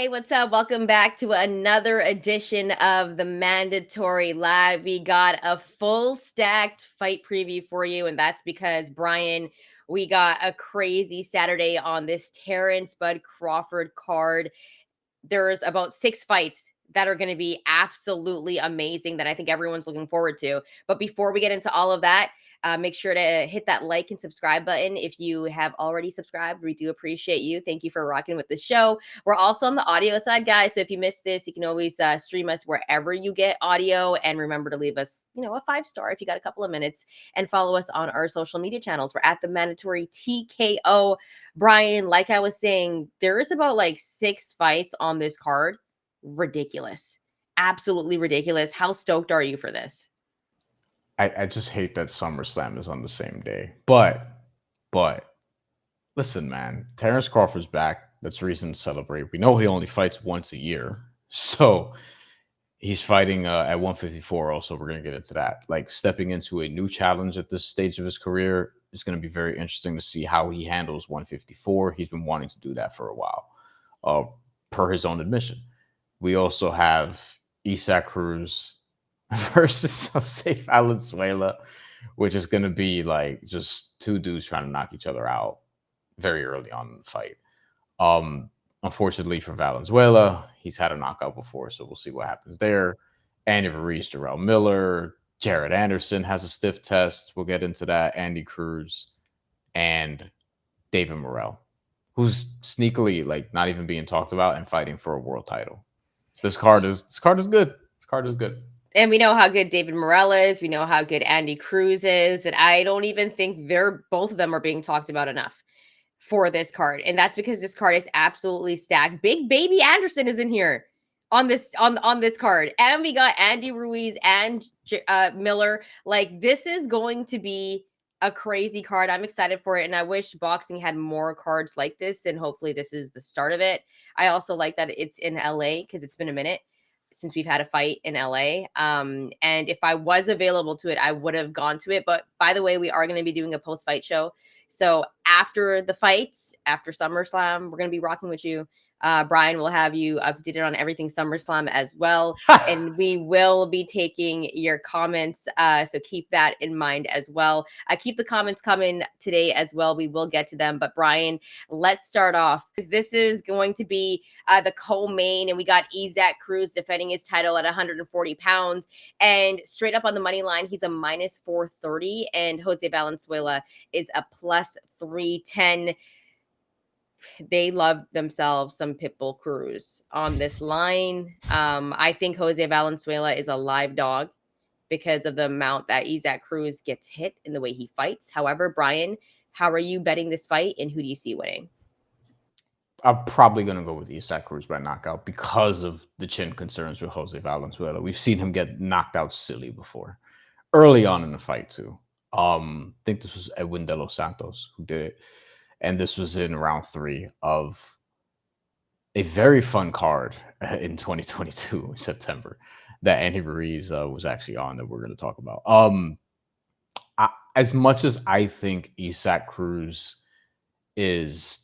Hey, what's up? Welcome back to another edition of the Mandatory Live. We got a full stacked fight preview for you, and that's because, Brian, we got a crazy Saturday on this Terence Bud Crawford card. There's about 6 fights that are going to be absolutely amazing that I think everyone's looking forward to. But before we get into all of that, make sure to hit that like and subscribe button if you have already subscribed. We do appreciate you. Thank you for rocking with the show. We're also on the audio side, guys. So if you missed this, you can always stream us wherever you get audio. And remember to leave us, a 5-star if you got a couple of minutes, and follow us on our social media channels. We're at the Mandatory TKO. Brian, like I was saying, there is about like 6 fights on this card. Ridiculous. Absolutely ridiculous. How stoked are you for this? I just hate that SummerSlam is on the same day. But listen, man, Terence Crawford's back. That's reason to celebrate. We know he only fights once a year. So he's fighting at 154 also. We're going to get into that. Like, stepping into a new challenge at this stage of his career is going to be very interesting to see how he handles 154. He's been wanting to do that for a while, per his own admission. We also have Isaac Cruz versus Jose Valenzuela, which is going to be like just two dudes trying to knock each other out very early on in the fight. Unfortunately for Valenzuela, he's had a knockout before, so we'll see what happens there. Andy Ruiz, Jarrell Miller, Jared Anderson has a stiff test. We'll get into that. Andy Cruz and David Morrell, who's sneakily like not even being talked about and fighting for a world title. This card is good. This card is good. And we know how good David Morrell is. We know how good Andy Cruz is. And I don't even think both of them are being talked about enough for this card. And that's because this card is absolutely stacked. Big Baby Anderson is in here on this card. And we got Andy Ruiz and Miller. Like, this is going to be a crazy card. I'm excited for it. And I wish boxing had more cards like this. And hopefully this is the start of it. I also like that it's in LA because it's been a minute since we've had a fight in LA. And if I was available to it, I would have gone to it. But by the way, we are going to be doing a post-fight show. So after the fights, after SummerSlam, we're going to be rocking with you. Brian will have you updated on everything SummerSlam as well. And we will be taking your comments. So keep that in mind as well. Keep the comments coming today as well. We will get to them. But Brian, let's start off. This is going to be the co-main. And we got Isaac Cruz defending his title at 140 pounds. And straight up on the money line, he's a minus 430. And Jose Valenzuela is a plus 310. They love themselves some Pitbull Cruz on this line. I think Jose Valenzuela is a live dog because of the amount that Isaac Cruz gets hit and the way he fights. However, Brian, how are you betting this fight and who do you see winning? I'm probably going to go with Isaac Cruz by knockout because of the chin concerns with Jose Valenzuela. We've seen him get knocked out silly before, early on in the fight too. I think this was Edwin De Los Santos who did it. And this was in round 3 of a very fun card in 2022 in September that Andy Ruiz was actually on that we're going to talk about. As much as I think Isaac Cruz is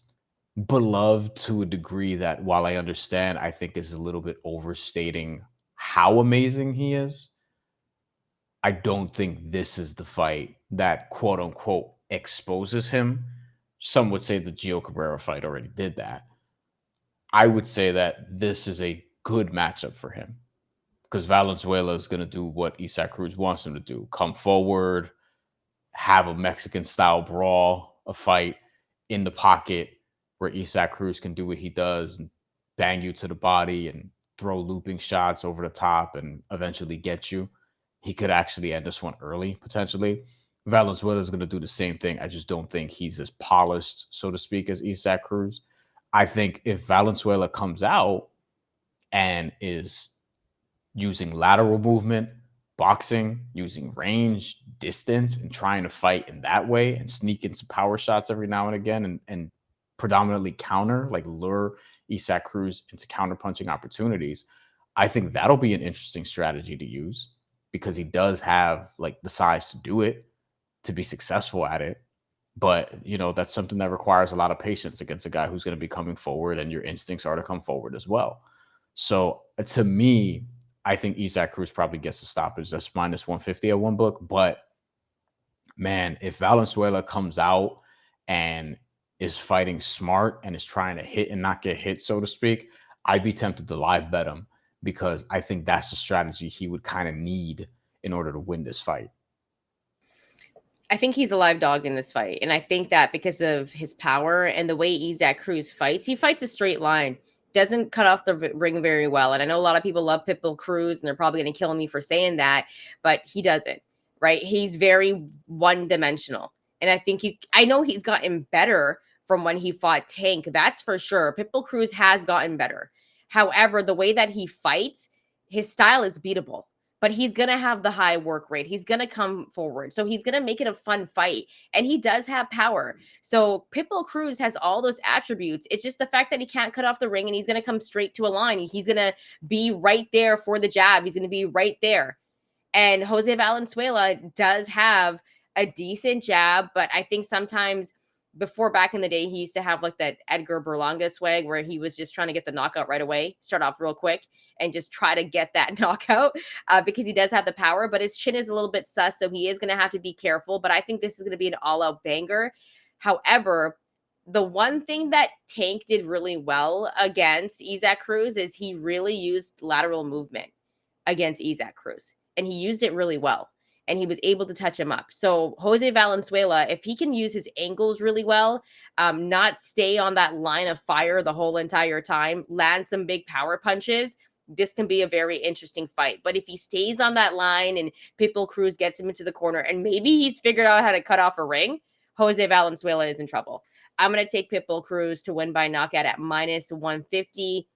beloved to a degree that, while I understand, I think is a little bit overstating how amazing he is, I don't think this is the fight that quote unquote exposes him. Some would say the Gio Cabrera fight already did that. I would say that this is a good matchup for him because Valenzuela is going to do what Isaac Cruz wants him to do: come forward, have a Mexican-style brawl, a fight in the pocket where Isaac Cruz can do what he does and bang you to the body and throw looping shots over the top and eventually get you. He could actually end this one early, potentially. Valenzuela is going to do the same thing. I just don't think he's as polished, so to speak, as Isaac Cruz. I think if Valenzuela comes out and is using lateral movement, boxing, using range, distance, and trying to fight in that way and sneak in some power shots every now and again and predominantly counter, like lure Isaac Cruz into counterpunching opportunities, I think that'll be an interesting strategy to use because he does have like the size to do it, to be successful at it. But, that's something that requires a lot of patience against a guy who's going to be coming forward, and your instincts are to come forward as well. So to me, I think Isaac Cruz probably gets the stoppage. That's minus 150 at one book. But man, if Valenzuela comes out and is fighting smart and is trying to hit and not get hit, so to speak, I'd be tempted to live bet him, because I think that's the strategy he would kind of need in order to win this fight. I think he's a live dog in this fight. And I think that because of his power and the way Isaac Cruz fights, he fights a straight line, doesn't cut off the ring very well. And I know a lot of people love Pitbull Cruz, and they're probably going to kill me for saying that, but he doesn't, right? He's very one dimensional. And I know he's gotten better from when he fought Tank. That's for sure. Pitbull Cruz has gotten better. However, the way that he fights, his style is beatable, but he's going to have the high work rate. He's going to come forward. So he's going to make it a fun fight. And he does have power. So Pitbull Cruz has all those attributes. It's just the fact that he can't cut off the ring, and he's going to come straight to a line. He's going to be right there for the jab. He's going to be right there. And Jose Valenzuela does have a decent jab, but I think sometimes before, back in the day, he used to have like that Edgar Berlanga swag where he was just trying to get the knockout right away, start off real quick and just try to get that knockout because he does have the power, but his chin is a little bit sus, so he is going to have to be careful. But I think this is going to be an all-out banger. However, the one thing that Tank did really well against Isaac Cruz is he really used lateral movement against Isaac Cruz, and he used it really well, and he was able to touch him up. So Jose Valenzuela, if he can use his angles really well, not stay on that line of fire the whole entire time, land some big power punches, this can be a very interesting fight. But if he stays on that line and Pitbull Cruz gets him into the corner, and maybe he's figured out how to cut off a ring, Jose Valenzuela is in trouble. I'm going to take Pitbull Cruz to win by knockout at minus 150.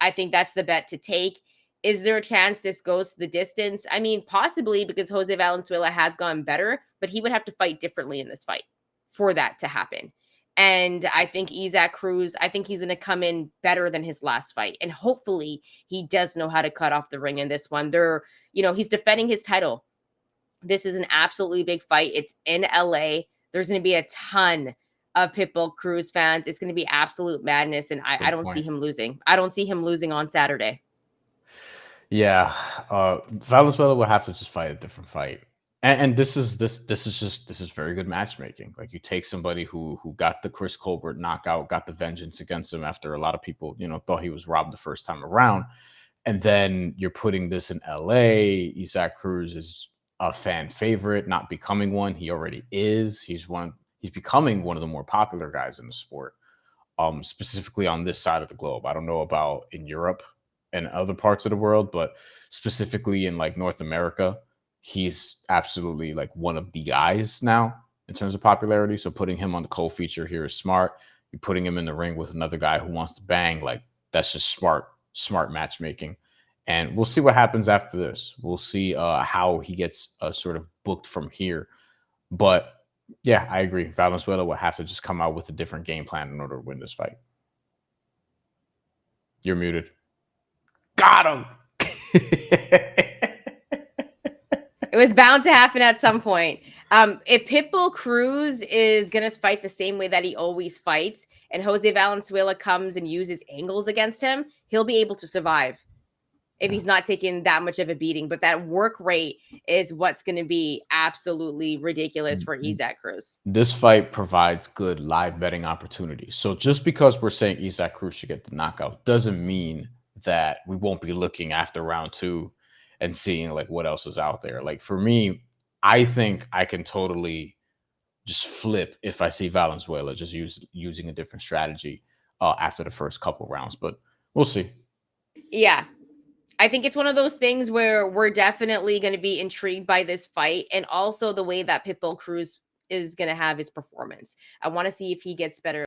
I think that's the bet to take. Is there a chance this goes to the distance? I mean, possibly, because Jose Valenzuela has gone better, but he would have to fight differently in this fight for that to happen. And I think Isaac Cruz, I think he's going to come in better than his last fight. And hopefully he does know how to cut off the ring in this one. He's defending his title. This is an absolutely big fight. It's in LA. There's going to be a ton of Pitbull Cruz fans. It's going to be absolute madness. And I don't see him losing. I don't see him losing on Saturday. Yeah. Valenzuela will have to just fight a different fight. And this is very good matchmaking. Like, you take somebody who got the Chris Colbert knockout, got the vengeance against him after a lot of people, thought he was robbed the first time around. And then you're putting this in LA. Isaac Cruz is a fan favorite, not becoming one. He already is. He's becoming one of the more popular guys in the sport, specifically on this side of the globe. I don't know about in Europe and other parts of the world, but specifically in like North America, he's absolutely like one of the guys now in terms of popularity. So putting him on the co-feature here is smart. You're putting him in the ring with another guy who wants to bang. Like, that's just smart matchmaking. And we'll see what happens after this. We'll see how he gets sort of booked from here. But yeah, I agree. Valenzuela will have to just come out with a different game plan in order to win this fight. You're muted. Got him. It was bound to happen at some point. If Pitbull Cruz is going to fight the same way that he always fights, and Jose Valenzuela comes and uses angles against him, he'll be able to survive if he's not taking that much of a beating. But that work rate is what's going to be absolutely ridiculous for Isaac Cruz. This fight provides good live betting opportunities. So just because we're saying Isaac Cruz should get the knockout doesn't mean that we won't be looking after round 2 and seeing like what else is out there. Like, for me, I think I can totally just flip if I see Valenzuela just using a different strategy after the first couple rounds, but we'll see. Yeah. I think it's one of those things where we're definitely going to be intrigued by this fight, and also the way that Pitbull Cruz is going to have his performance. I want to see if he gets better.